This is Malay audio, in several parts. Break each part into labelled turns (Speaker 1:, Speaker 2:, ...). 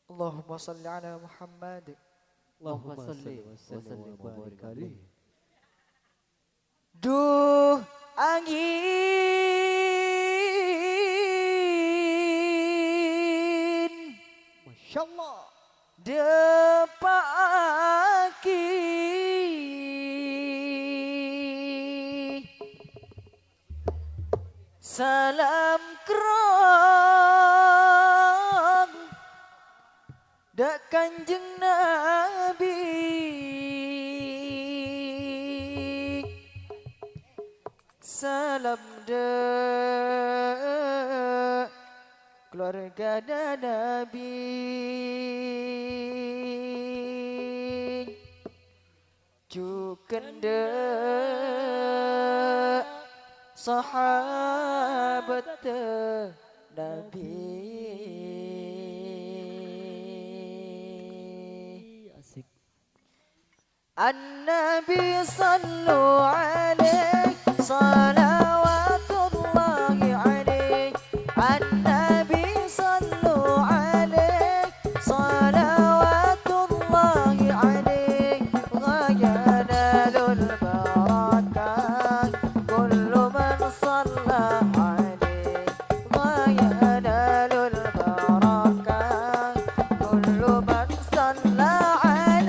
Speaker 1: Allahumma salli ala Muhammad.
Speaker 2: Allahumma salli wa sallim wa barik alaihi.
Speaker 1: Duh angin,
Speaker 2: Masya Allah.
Speaker 1: depaki salam kerang dak Kanjeng Nabi, salam dak keluarga Nabi, jukende sahabat Nabi.
Speaker 2: Asik.
Speaker 1: An-Nabi sallu alaihi salawatullahi alaihi. An-Nabi sallu alaihi salawatullahi alaihi. Ghayanalul barakah kullu man salla alaihi. Ghayanalul barakah kullu man salla alaihi.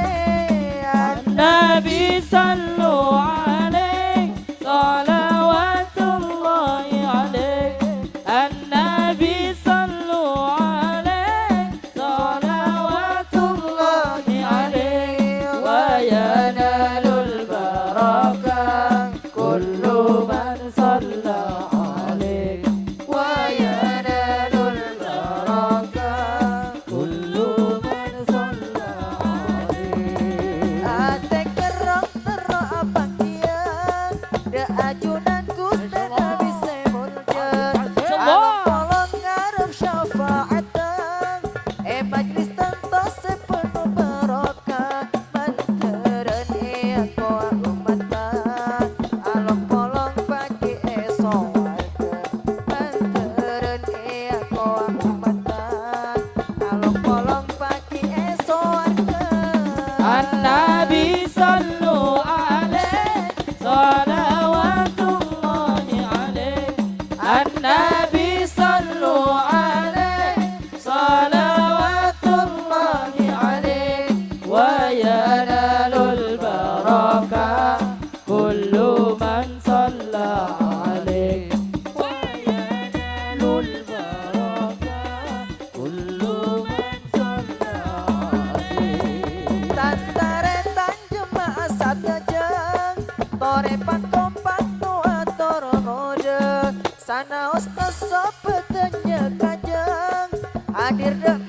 Speaker 3: Nabi sallu alaihi salawatullahi alaihi. An-Nabi sallu alaihi salawatullahi alaihi. Wa yanalul barakah kullu man salla alaihi.
Speaker 1: Wa yanalul barakah
Speaker 3: Kullu man salla alaihi.
Speaker 1: ate kerang tera abangkian da ajunan Gusti Nabi semulja alam tolong ngarep syafaatan majlis tentu sepenuh barokah manteran aku umatan alam tolong bagi esowarga manteran aku umatan alam tolong bagi esowarga.
Speaker 3: An-Nabi sallu alaihi salawatullahi alaihi. An-Nabi sallu alaihi salawatullahi alaihi. Wa yanalul barakah kullu man salla alaihi. Wa yanalul barakah kullu man salla alaihi.
Speaker 1: Tantaretan jemaah sadajeng tore kompak tua toro mode sanaos kesopetenya kajeng hadir dek